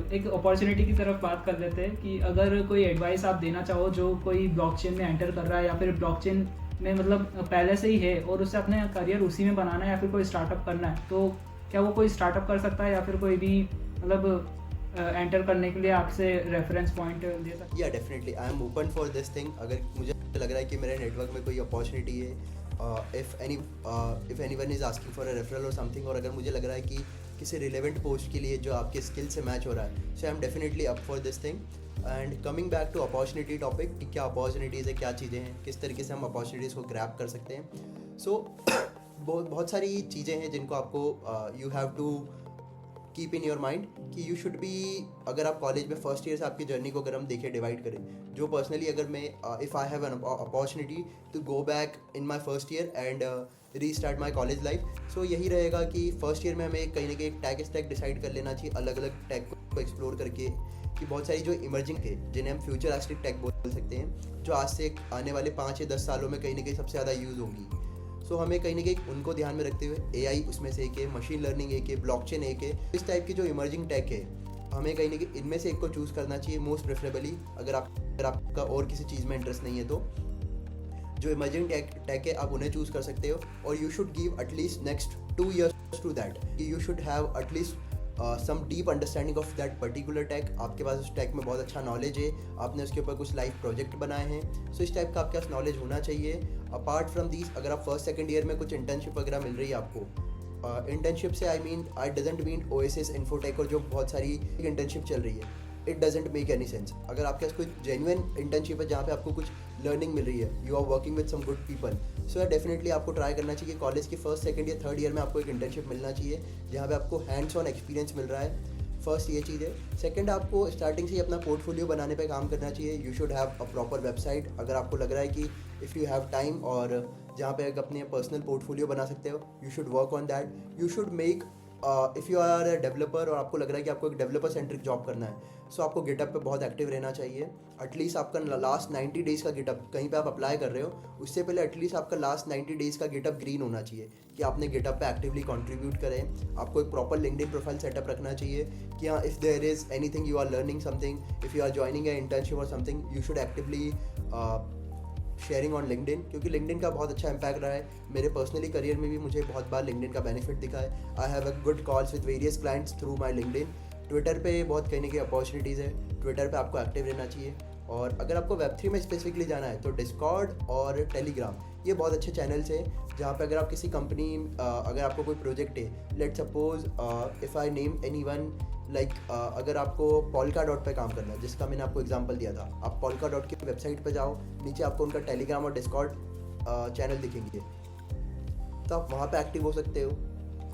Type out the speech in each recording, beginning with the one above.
एक अपॉर्चुनिटी की तरफ बात कर लेते हैं कि अगर कोई एडवाइस आप देना चाहो जो कोई ब्लॉकचेन में एंटर कर रहा है या फिर ब्लॉकचेन में मतलब पहले से ही है और उससे अपने करियर उसी में बनाना है या फिर कोई स्टार्टअप करना है, तो क्या वो कोई स्टार्टअप कर सकता है या फिर कोई भी मतलब एंटर करने के लिए आपसे रेफरेंस पॉइंट दे सकता है? या definitely I am open for this thing. अगर मुझे लग रहा है कि मेरे नेटवर्क में कोई अपॉर्चुनिटी है, if anyone is asking for a referral और समथिंग, और अगर मुझे लग रहा है कि किसी रिलेवेंट पोस्ट के लिए जो आपके स्किल से मैच हो रहा है, so I am definitely up for this thing. And coming back to opportunity topic, कि क्या अपॉर्चुनिटीज़ है, क्या चीज़ें हैं, किस तरीके से हम अपॉर्चुनिटीज़ को ग्रैब कर सकते हैं। सो बहुत सारी चीज़ें हैं जिनको आपको you have to keep in your mind कि यू शुड बी, अगर आप कॉलेज में फर्स्ट ईयर से आपकी जर्नी को अगर हम देखें, डिवाइड करें, जो पर्सनली अगर मैं if I have an opportunity to go back in my first year and restart my college life, so यही रहेगा कि फर्स्ट ईयर में हमें कहीं ना कहीं एक टैग स्टैक डिसाइड कर लेना चाहिए, अलग अलग टैग को एक्सप्लोर करके, कि बहुत सारी जो इमर्जिंग थे जिन्हें हम फ्यूचरिस्टिक टैग बोल सकते हैं, जो आज से आने वाले 5 या 10 सालों में कहीं ना कहीं सबसे ज़्यादा यूज़ होंगी। सो हमें कहीं ना कहीं उनको ध्यान में रखते हुए एआई उसमें से एक है, मशीन लर्निंग एक है, ब्लॉकचेन एक है, इस टाइप की जो इमर्जिंग टेक है, हमें कहीं ना कहीं इनमें से एक को चूज़ करना चाहिए मोस्ट प्रेफरेबली। अगर आपका और किसी चीज़ में इंटरेस्ट नहीं है तो जो इमर्जिंग टेक है आप उन्हें चूज़ कर सकते हो, और you should give at least next 2 years to that. You should have at least some deep understanding of that particular tech. आपके पास उस टैक में बहुत अच्छा नॉलेज है, आपने उसके ऊपर कुछ लाइव प्रोजेक्ट बनाए हैं, सो इस टाइप का आपके पास नॉलेज होना चाहिए। अपार्ट फ्रॉम दिस, अगर आप फर्स्ट सेकंड ईयर में कुछ इंटर्नशिप वगैरह मिल रही है आपको, इंटर्नशिप से आई डजेंट मीन ओएसएस इन्फोटेक और जो बहुत सारी इंटर्नशिप चल रही है, it doesn't make any sense. अगर आपके पास कोई जेन्युइन इंटर्नशिप है जहाँ पे आपको कुछ लर्निंग मिल रही है, you are working with some good people, so definitely आपको ट्राई करना चाहिए। कॉलेज के फर्स्ट सेकंड या थर्ड ईयर में आपको एक इंटर्नशिप मिलना चाहिए जहाँ पे आपको हैंड्स ऑन एक्सपीरियंस मिल रहा है। फर्स्ट ये चीज़ है। सेकंड, आपको स्टार्टिंग से ही अपना पोर्टफोलियो बनाने पे काम करना चाहिए। You should have a proper website. अगर आपको लग रहा है कि इफ़ यू हैव टाइम और जहाँ पे अपने पर्सनल पोर्टफोलियो बना सकते हो, you should work on that. You should make, if you are a developer और आपको लग रहा है कि आपको एक डेवलपर सेंट्रिक जॉब करना है, सो आपको गिटअप पे बहुत एक्टिव रहना चाहिए। एटलीस्ट आपका लास्ट 90 डेज़ का गिटअप, कहीं पे आप अप्लाई कर रहे हो उससे पहले एटलीस्ट आपका लास्ट 90 डेज़ का गिटअप ग्रीन होना चाहिए, कि आपने गिटअप पे एक्टिवली कंट्रीब्यूट करें। आपको एक प्रॉपर लिंक्डइन प्रोफाइल सेटअप रखना चाहिए कि हाँ, if there is anything, you are learning something, if you are joining a internship और something, you should actively sharing on LinkedIn, क्योंकि लिंक्डइन का बहुत अच्छा इम्पैक्ट रहा है। मेरे पर्सनली करियर में भी मुझे बहुत बार लिंक्डइन का बेनिफिट दिखा है। I have a good calls with various clients through my LinkedIn. Twitter पे बहुत कहने की अपॉर्चुनिटीज़ है, ट्विटर पे आपको एक्टिव रहना चाहिए। और अगर आपको वेब3 में स्पेसिफिकली जाना है तो डिस्कॉर्ड और टेलीग्राम, ये बहुत अच्छे चैनल्स हैं जहाँ पे अगर आप किसी कंपनी, अगर आपको कोई प्रोजेक्ट है, let suppose if I name any one, like अगर आपको Polkadot पे काम करना है, जिसका मैंने आपको एग्जांपल दिया था, आप Polkadot की वेबसाइट पे जाओ, नीचे आपको उनका टेलीग्राम और डिस्कॉर्ड चैनल दिखेंगे, तो आप वहाँ पे एक्टिव हो सकते हो।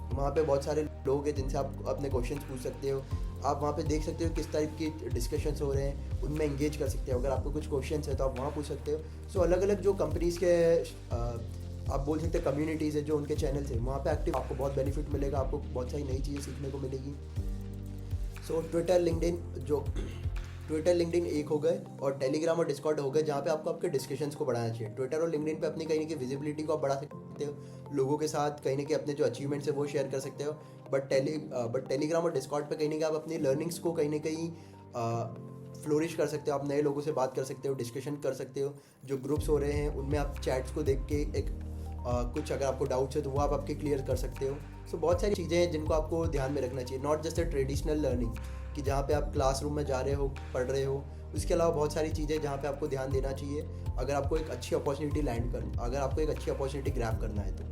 वहाँ पे बहुत सारे लोग हैं जिनसे आप अपने क्वेश्चंस पूछ सकते हो। आप वहाँ पे देख सकते हो किस टाइप की डिस्कशंस हो रहे हैं, उनमें एंगेज कर सकते हो। अगर आपको कुछ क्वेश्चंस है तो आप वहाँ पूछ सकते हो। सो अलग अलग जो कंपनीज़ के आप बोल सकते हैं कम्युनिटीज़ है, जो उनके चैनल्स हैं, वहाँ पे एक्टिव, आपको बहुत बेनिफिट मिलेगा, आपको बहुत सारी नई चीज़ें सीखने को मिलेगी। सो ट्विटर लिंक्डइन एक हो गए, और टेलीग्राम और डिस्कॉर्ड हो गए जहाँ पे आपको आपके डिस्कशंस को बढ़ाना चाहिए। ट्विटर और लिंक्डइन पे अपनी कहीं ना कहीं विजिबिलिटी को आप बढ़ा सकते हो, लोगों के साथ कहीं ना कहीं अपने जो अचीवमेंट्स है वो शेयर कर सकते हो। बट टेलीग्राम और डिस्कॉर्ड पे कहीं ना कहीं आप अपनी लर्निंग्स को कहीं ना कहीं फ्लोरिश कर सकते हो। आप नए लोगों से बात कर सकते हो, डिस्कशन कर सकते हो। जो ग्रुप्स हो रहे हैं उनमें आप चैट्स को देख के एक कुछ अगर आपको डाउट्स है तो वो आप आपके क्लियर कर सकते हो। सो बहुत सारी चीज़ें हैं जिनको आपको ध्यान में रखना चाहिए, not just a traditional learning कि जहाँ पे आप क्लासरूम में जा रहे हो, पढ़ रहे हो। उसके अलावा बहुत सारी चीज़ें जहाँ पे आपको ध्यान देना चाहिए अगर आपको एक अच्छी अपॉर्चुनिटी ग्रैब करना है तो।